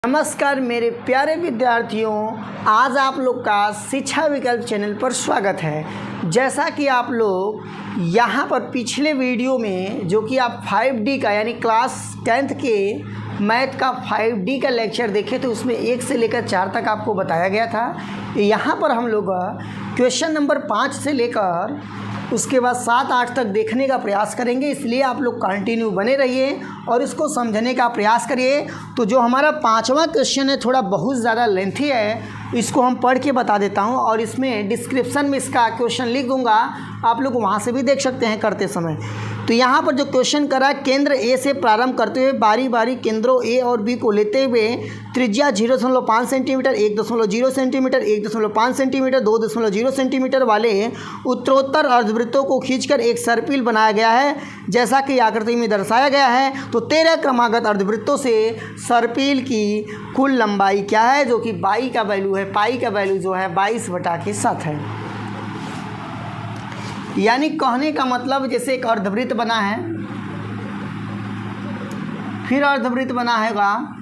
नमस्कार मेरे प्यारे विद्यार्थियों, आज आप लोग का शिक्षा विकल्प चैनल पर स्वागत है। जैसा कि आप लोग यहाँ पर पिछले वीडियो में जो कि आप 5D का यानी क्लास 10th के मैथ का 5D का लेक्चर देखे थे, उसमें 1 से लेकर 4 तक आपको बताया गया था। यहाँ पर हम लोग क्वेश्चन नंबर 5 से लेकर उसके बाद 7-8 तक देखने का प्रयास करेंगे, इसलिए आप लोग कंटिन्यू बने रहिए और इसको समझने का प्रयास करिए। तो जो हमारा 5वां क्वेश्चन है थोड़ा बहुत ज़्यादा लेंथी है, इसको हम पढ़ के बता देता हूँ और इसमें डिस्क्रिप्शन में इसका क्वेश्चन लिख दूँगा, आप लोग वहाँ से भी देख सकते हैं करते समय। तो यहाँ पर जो क्वेश्चन करा, केंद्र ए से प्रारंभ करते हुए बारी बारी केंद्रों ए और बी को लेते हुए त्रिज्या 0.5 सेंटीमीटर, 1.0 सेंटीमीटर, 1.5 सेंटीमीटर, 2.0 सेंटीमीटर वाले उत्तरोत्तर अर्धवृत्तों को खींचकर एक सर्पिल बनाया गया है, जैसा कि आकृति में दर्शाया गया है। तो 13 क्रमागत अर्धवृत्तों से सर्पिल की कुल लंबाई क्या है, जो कि पाई का वैल्यू है। पाई का वैल्यू जो है 22/7 है। यानी कहने का मतलब जैसे एक अर्धवृत्त बना है, फिर अर्धवृत्त बना होगा,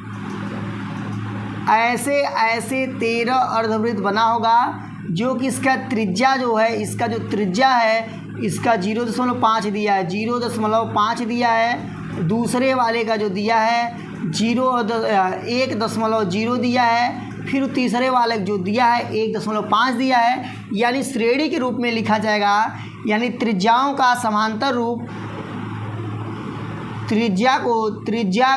ऐसे ऐसे 13 अर्धवृत्त बना होगा, जो कि इसका त्रिज्या जो है, इसका जो त्रिज्या है इसका 0.5 दिया है, 0.5 दिया है। दूसरे वाले का जो दिया है 1.0 दिया है, फिर तीसरे वाले जो दिया है 1.5 दिया है। यानी श्रेणी के रूप में लिखा जाएगा, यानी त्रिज्याओं का समांतर रूप, त्रिज्या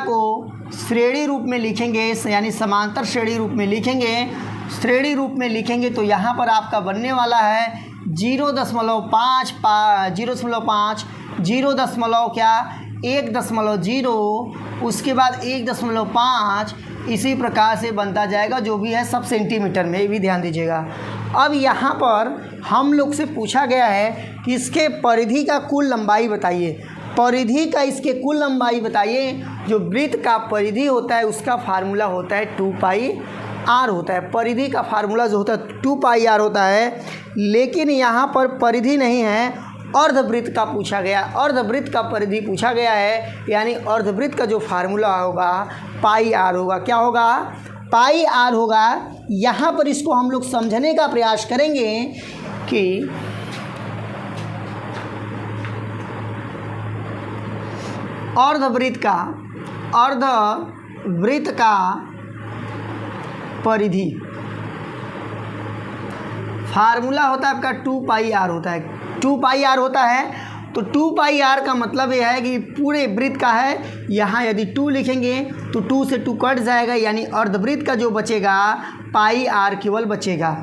को श्रेणी रूप में लिखेंगे, यानी समांतर श्रेणी रूप में लिखेंगे। श्रेणी रूप में लिखेंगे तो यहाँ पर आपका बनने वाला है 0.5, 1.0, उसके बाद 1.5, इसी प्रकार से बनता जाएगा, जो भी है सब सेंटीमीटर में, ये भी ध्यान दीजिएगा। अब यहाँ पर हम लोग से पूछा गया है कि इसके परिधि का कुल लंबाई बताइए। परिधि का इसके कुल लंबाई बताइए। जो वृत्त का परिधि होता है उसका फार्मूला होता है 2πr होता है। परिधि का फार्मूला जो होता है 2πr होता है, लेकिन यहाँ पर परिधि नहीं है, अर्धवृत्त का पूछा गया। अर्धवृत्त का परिधि पूछा गया है, यानी अर्धवृत्त का जो फार्मूला होगा πr होगा। क्या होगा? πr होगा। यहाँ पर इसको हम लोग समझने का प्रयास करेंगे कि अर्धवृत्त का परिधि फार्मूला होता है आपका 2πr होता है। 2πr होता है, तो 2πr का मतलब यह है कि पूरे वृत्त का है। यहाँ यदि 2 लिखेंगे तो 2 से 2 कट जाएगा, यानी अर्धवृत्त का जो बचेगा πr केवल बचेगा।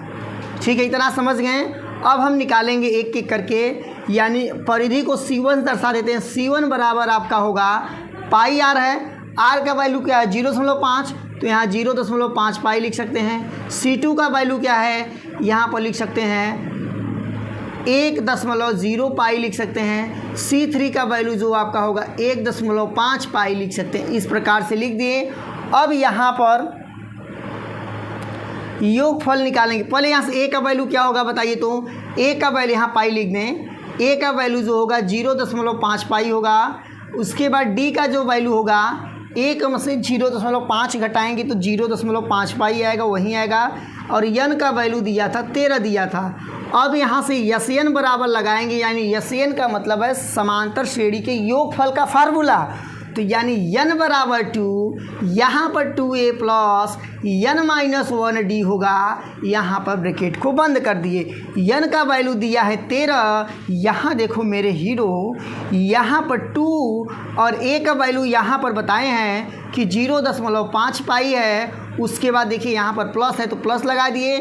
ठीक है, इतना समझ गए। अब हम निकालेंगे एक एक करके, यानी परिधि को C1 दर्शा देते हैं। C1 बराबर आपका होगा πr है। r का वैल्यू क्या है? 0.5, तो यहाँ 0.5 पाई लिख सकते हैं। C2 का वैल्यू क्या है? यहाँ पर लिख सकते हैं 1.0 पाई लिख सकते हैं। C3 का वैल्यू जो आपका होगा 1.5 पाई लिख सकते हैं। इस प्रकार से लिख दिए। अब यहाँ पर योगफल निकालेंगे। पहले यहाँ से a का वैल्यू क्या होगा बताइए। तो a का वैल्यू यहाँ पाई लिख दें। a का वैल्यू जो होगा 0.5 पाई होगा। उसके बाद d का जो वैल्यू होगा, 1 में से 0.5 घटाएंगे तो 0.5 पाई आएगा, वहीं आएगा। और n का वैल्यू दिया था 13 दिया था। अब यहाँ से Sn बराबर लगाएंगे, यानी Sn का मतलब है समांतर श्रेणी के योगफल का फार्मूला। तो यानी n बराबर 2, यहाँ पर 2a प्लस n-1d होगा। यहाँ पर ब्रैकेट को बंद कर दिए। n का वैल्यू दिया है 13, यहाँ देखो मेरे हीरो, यहाँ पर 2 और a का वैल्यू यहाँ पर बताए हैं कि 0.5 पाई है। उसके बाद देखिए यहाँ पर प्लस है तो प्लस लगा दिए।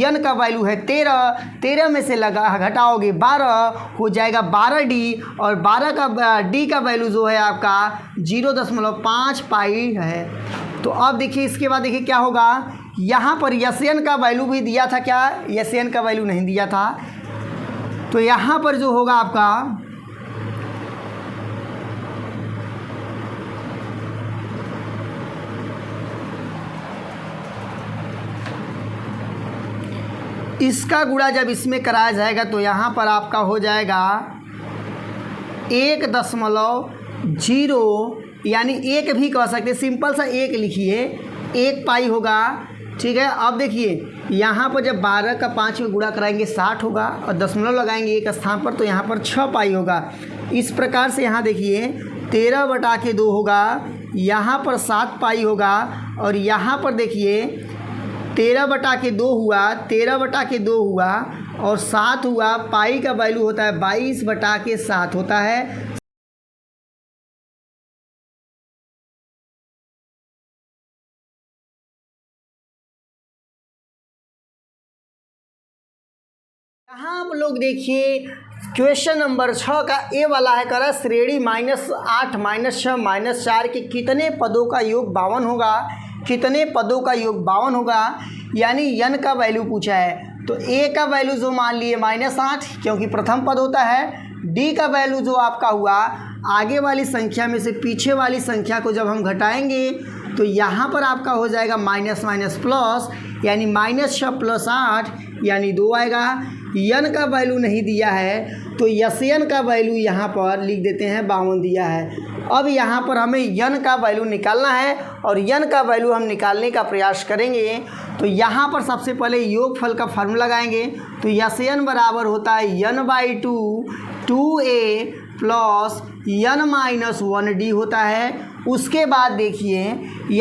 n का वैल्यू है 13 में से घटाओगे 12, हो जाएगा 12d, और 12 का d का वैल्यू जो है आपका 0.5 पाई है। तो अब देखिए इसके बाद देखिए क्या होगा। यहाँ पर Sn का वैल्यू भी दिया था क्या? Sn का वैल्यू नहीं दिया था। तो यहाँ पर जो होगा आपका इसका गुणा जब इसमें कराया जाएगा तो यहाँ पर आपका हो जाएगा 1.0, यानी एक भी कह सकते, सिंपल सा एक लिखिए, 1 पाई होगा। ठीक है, अब देखिए यहाँ पर जब 12 का 5 में गुणा कराएंगे 60 होगा और दशमलव लगाएंगे एक स्थान पर तो यहाँ पर 6 पाई होगा। इस प्रकार से यहाँ देखिए 13/2 होगा, यहाँ पर 7 पाई होगा और यहाँ पर देखिए 13/2 हुआ, 13/2 हुआ और 7 हुआ। पाई का वैल्यू होता है 22/7 होता है। यहाँ आप लोग देखिए क्वेश्चन नंबर 6 का ए वाला है, करा श्रेणी -8 -6 -4 के कितने पदों का योग 52 होगा। कितने पदों का योग 52 होगा, यानी n का वैल्यू पूछा है। तो a का वैल्यू जो मान लिए -8 क्योंकि प्रथम पद होता है। d का वैल्यू जो आपका हुआ आगे वाली संख्या में से पीछे वाली संख्या को जब हम घटाएंगे तो यहाँ पर आपका हो जाएगा माइनस माइनस प्लस, यानी -6 + 8 यानी 2 आएगा। n का वैल्यू नहीं दिया है तो Sn का वैल्यू यहाँ पर लिख देते हैं 52 दिया है। अब यहाँ पर हमें n का वैल्यू निकालना है और n का वैल्यू हम निकालने का प्रयास करेंगे। तो यहाँ पर सबसे पहले योगफल का फार्मूला लगाएंगे। तो Sn बराबर होता है n/2 2a प्लस n-1d होता है। उसके बाद देखिए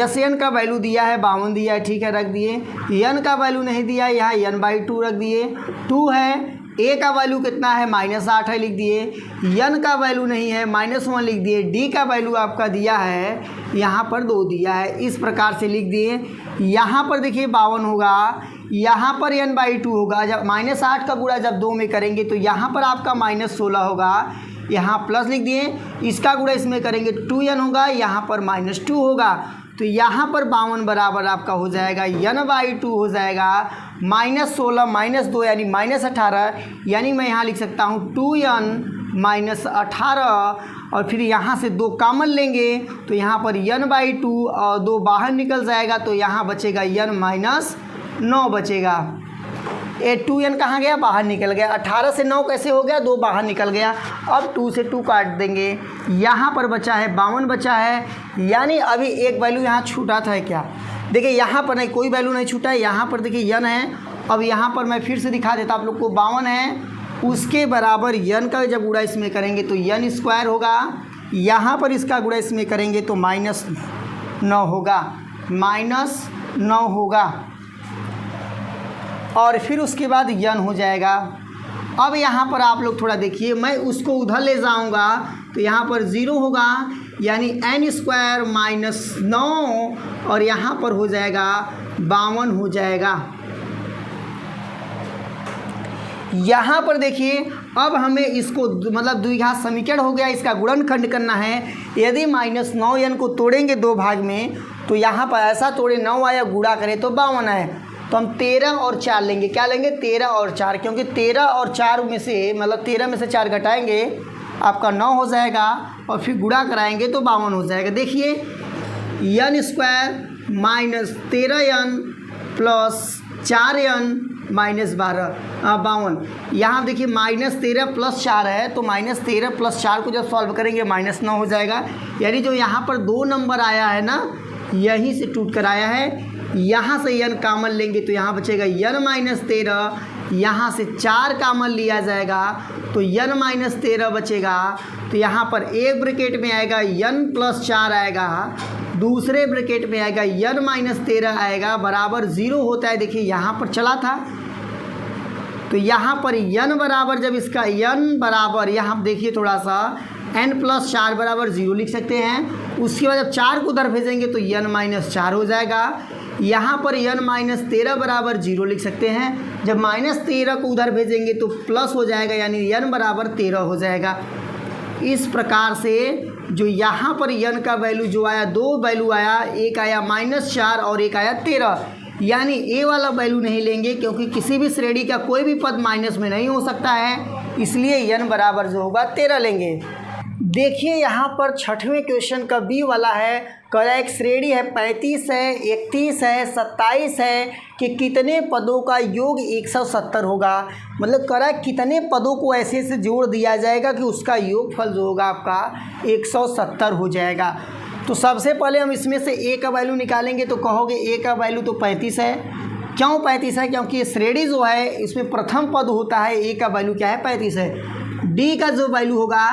Sn का वैल्यू दिया है 52 दिया है, ठीक है, रख दिए। n का वैल्यू नहीं दिया है, यहाँ n/2 रख दिए। 2 है, a का वैल्यू कितना है -8 है, लिख दिए। n का वैल्यू नहीं है -1 लिख दिए। d का वैल्यू आपका दिया है यहाँ पर 2 दिया है, इस प्रकार से लिख दिए। यहाँ पर देखिए 52 होगा, यहाँ पर n/2 होगा। जब -8 का गुणा जब 2 में करेंगे तो यहाँ पर आपका -16 होगा, यहाँ प्लस लिख दिए। इसका गुणा इसमें करेंगे 2n होगा, यहाँ पर -2 होगा। तो यहाँ पर 52 बराबर आपका हो जाएगा n/2 हो जाएगा -16 -2 यानी -18, यानी मैं यहाँ लिख सकता हूँ 2n - 18 और फिर यहाँ से 2 कॉमन लेंगे तो यहाँ पर n/2 और 2 बाहर निकल जाएगा तो यहाँ बचेगा n-9 बचेगा। 2n कहाँ गया, बाहर निकल गया। 18 से 9 कैसे हो गया, 2 बाहर निकल गया। अब 2 से 2 काट देंगे, यहाँ पर बचा है 52 बचा है, यानी अभी एक वैल्यू यहाँ छूटा था क्या। देखिए यहाँ पर नहीं, कोई वैल्यू नहीं छूटा है। यहाँ पर देखिए n है। अब यहाँ पर मैं फिर से दिखा देता आप लोग को, 52 है, उसके बराबर n का जब गुणा इसमें करेंगे तो n² होगा। यहाँ पर इसका गुणा इसमें करेंगे तो -9 होगा, -9 होगा और फिर उसके बाद n हो जाएगा। अब यहाँ पर आप लोग थोड़ा देखिए, मैं उसको उधर ले जाऊँगा तो यहाँ पर 0 होगा, यानी n² -9 और यहाँ पर हो जाएगा 52 हो जाएगा। यहाँ पर देखिए अब हमें इसको मतलब द्विघात समीकरण हो गया, इसका गुणनखंड करना है। यदि -9n को तोड़ेंगे 2 भाग में तो यहाँ पर ऐसा तोड़े 9 आया, गुणा करें तो 52 है। तो हम 13 और 4 लेंगे, क्या लेंगे 13 और 4, क्योंकि 13 और 4 में से मतलब 13 में से 4 घटाएंगे आपका 9 हो जाएगा और फिर गुणा कराएंगे तो 52 हो जाएगा। देखिए n² -13n प्लस 4n -12 52। यहाँ देखिए -13 + 4 है तो -13 + 4 को जब सॉल्व करेंगे -9 हो जाएगा। यानी जो यहाँ पर 2 नंबर आया है ना, यहीं से टूट कर आया है। यहाँ से n कॉमन लेंगे तो यहाँ बचेगा n - 13, यहाँ से 4 कॉमन लिया जाएगा तो n - 13 बचेगा। तो यहाँ पर एक ब्रैकेट में आएगा n + 4 आएगा, दूसरे ब्रैकेट में आएगा n - 13 आएगा, बराबर 0 होता है। देखिए यहाँ पर चला था तो यहाँ पर n बराबर, जब इसका n बराबर, यहाँ देखिए थोड़ा सा n + 4 बराबर 0 लिख सकते हैं। उसके बाद जब 4 को उधर भेजेंगे तो n - 4 हो जाएगा। यहाँ पर n - 13 बराबर 0 लिख सकते हैं। जब -13 को उधर भेजेंगे तो प्लस हो जाएगा, यानी n बराबर 13 हो जाएगा। इस प्रकार से जो यहाँ पर n का वैल्यू जो आया, 2 वैल्यू आया, एक आया -4 और एक आया 13, यानी a वाला वैल्यू नहीं लेंगे क्योंकि किसी भी श्रेणी का कोई भी पद माइनस में नहीं हो सकता है, इसलिए n बराबर जो होगा 13 लेंगे। देखिए यहाँ पर 6वें क्वेश्चन का बी वाला है, कह रहा है एक श्रेणी है 35 है, 31 है, 27 है कि कितने पदों का योग 170 होगा। मतलब कह रहा है कितने पदों को ऐसे से जोड़ दिया जाएगा कि उसका योगफल जो होगा आपका 170 हो जाएगा। तो सबसे पहले हम इसमें से ए का वैल्यू निकालेंगे तो कहोगे ए का वैल्यू तो 35 है। क्यों 35 है? क्योंकि ये श्रेणी जो है इसमें प्रथम पद होता है, ए का वैल्यू क्या है 35 है। डी का जो वैल्यू होगा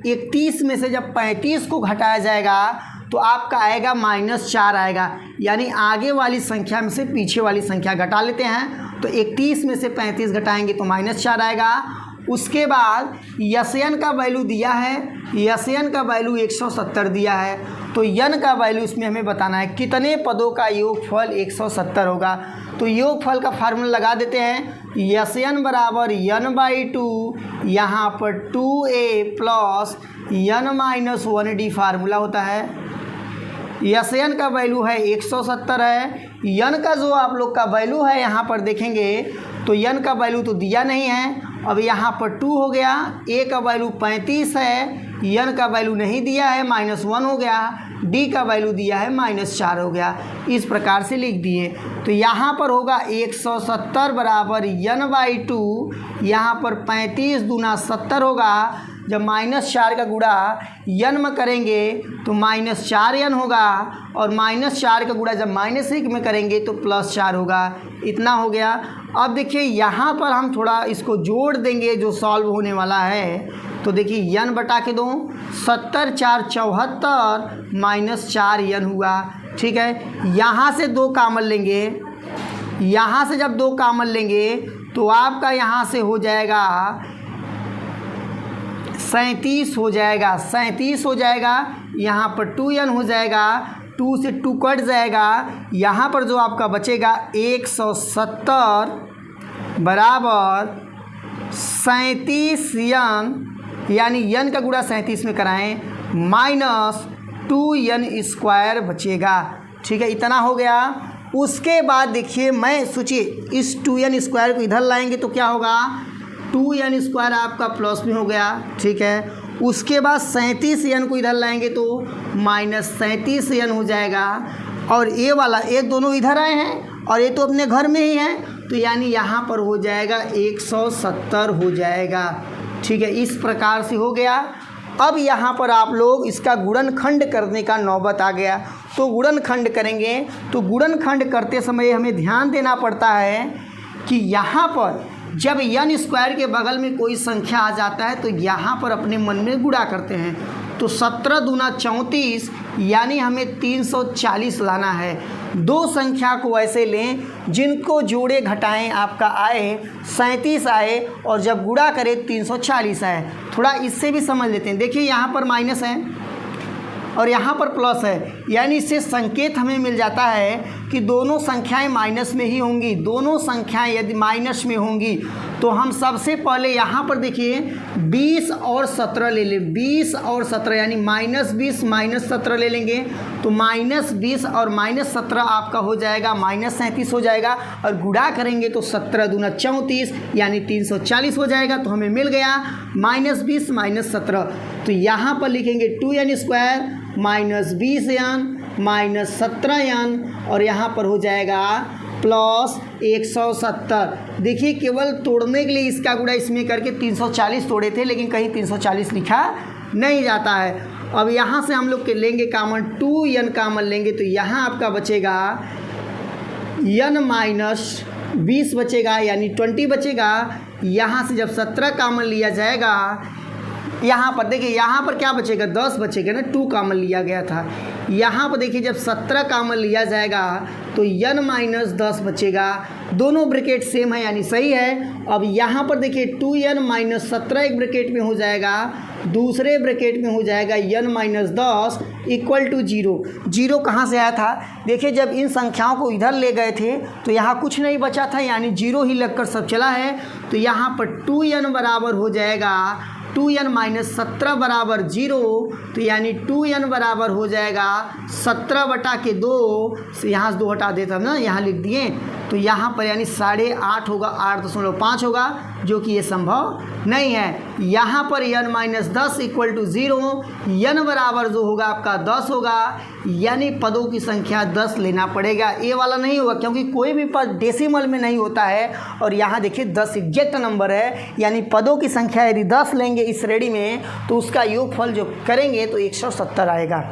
31 में से जब 35 को घटाया जाएगा तो आपका आएगा -4 आएगा, यानी आगे वाली संख्या में से पीछे वाली संख्या घटा लेते हैं। तो 31 में से 35 घटाएंगे तो -4 आएगा। उसके बाद यन का वैल्यू दिया है, यन का वैल्यू 170 दिया है, तो यन का वैल्यू इसमें हमें बताना है कितने पदों का योगफल 170 होगा। तो योगफल का फार्मूला लगा देते हैं, यन बराबर n/2, यहाँ पर 2a प्लस n-1d फार्मूला होता है। यन का वैल्यू है 170 है, यन का जो आप लोग का वैल्यू है यहाँ पर देखेंगे तो यन का वैल्यू तो दिया नहीं है, अब यहाँ पर 2 हो गया, ए का वैल्यू 35 है, यन का वैल्यू नहीं दिया है -1 हो गया, डी का वैल्यू दिया है -4 हो गया। इस प्रकार से लिख दिए। तो यहाँ पर होगा 170 बराबर n/2, यहाँ पर 35 दूना 70 होगा। जब -4 का गुणा यन में करेंगे तो -4n होगा, और -4 का गुणा जब -1 में करेंगे तो +4 होगा। इतना हो गया। अब देखिए यहाँ पर हम थोड़ा इसको जोड़ देंगे जो सॉल्व होने वाला है। तो देखिए n बटा के दो 70 4 74 -4 n हुआ। ठीक है, यहाँ से 2 कॉमन लेंगे, यहाँ से जब 2 कॉमन लेंगे तो आपका यहाँ से हो जाएगा 37 हो जाएगा, 37 हो जाएगा। यहाँ पर 2n हो जाएगा, 2 से 2 कट जाएगा, यहाँ पर जो आपका बचेगा 170 बराबर 37n, यानी n का गुणा 37 में कराएं -2n² बचेगा। ठीक है, इतना हो गया। उसके बाद देखिए, मैं सोचिए इस 2n² को इधर लाएंगे तो क्या होगा, 2n² आपका प्लस में हो गया। ठीक है, उसके बाद 37n को इधर लाएंगे तो -37n हो जाएगा, और ये वाला ये दोनों इधर आए हैं और ये तो अपने घर में ही है, तो यानी यहाँ पर हो जाएगा 170 हो जाएगा। ठीक है, इस प्रकार से हो गया। अब यहाँ पर आप लोग इसका गुणनखंड करने का नौबत आ गया। तो गुणनखंड करेंगे तो गुणनखंड करते समय हमें ध्यान देना पड़ता है कि यहाँ पर जब n² के बगल में कोई संख्या आ जाता है तो यहाँ पर अपने मन में गुणा करते हैं। तो 17 दूना 34, यानी हमें 340 लाना है। दो संख्या को ऐसे लें जिनको जोड़े घटाएं आपका आए 37 आए, और जब गुणा करें 340 आए। थोड़ा इससे भी समझ लेते हैं। देखिए यहाँ पर माइनस है और यहाँ पर प्लस है, यानी इससे संकेत हमें मिल जाता है कि दोनों संख्याएं माइनस में ही होंगी। दोनों संख्याएं यदि माइनस में होंगी तो हम सबसे पहले यहाँ पर देखिए 20 और 17 ले लें। 20 और 17 यानी -20 -17 ले लेंगे तो -20 और -17 आपका हो जाएगा -37 हो जाएगा, और गुणा करेंगे तो 17 दूना 34 यानी 340 हो जाएगा। तो हमें मिल गया -20 -17। तो यहाँ पर लिखेंगे 2n² -20n -17n, और यहाँ पर हो जाएगा +170। देखिए केवल तोड़ने के लिए इसका गुणा इसमें करके 340 तोड़े थे, लेकिन कहीं 340 लिखा नहीं जाता है। अब यहाँ से हम लोग के लेंगे कॉमन, 2n कॉमन लेंगे तो यहाँ आपका बचेगा n - 20 बचेगा, यानी 20 बचेगा। यहाँ से जब 17 कॉमन लिया जाएगा, यहाँ पर देखिए यहाँ पर क्या बचेगा 10 बचेगा ना, 2 कॉमन लिया गया था। यहाँ पर देखिए जब 17 कॉमन लिया जाएगा तो n - 10 बचेगा। दोनों ब्रैकेट सेम है यानी सही है। अब यहाँ पर देखिए 2n - 17 एक ब्रैकेट में हो जाएगा, दूसरे ब्रैकेट में हो जाएगा n - 10 = 0। 0 कहाँ से आया था? देखिए जब इन संख्याओं को इधर ले गए थे तो यहाँ कुछ नहीं बचा था, यानी 0 ही लगकर सब चला है। तो यहाँ पर 2n बराबर हो जाएगा 2n - 17 बराबर 0, तो यानी 2n बराबर हो जाएगा 17 बटा के 2 से यहाँ से 2 हटा देता हम ना, यहाँ लिख दिए। तो यहाँ पर यानी 8.5 होगा, 8.5 होगा, जो कि ये संभव नहीं है। यहाँ पर n - 10 = 0, n बराबर जो होगा आपका 10 होगा, यानी पदों की संख्या 10 लेना पड़ेगा। ये वाला नहीं होगा क्योंकि कोई भी पद डेसिमल में नहीं होता है, और यहाँ देखिए 10 एग्जैक्ट नंबर है, यानी पदों की संख्या यदि 10 लेंगे इस श्रेणी में तो उसका योगफल जो करेंगे तो 170 आएगा।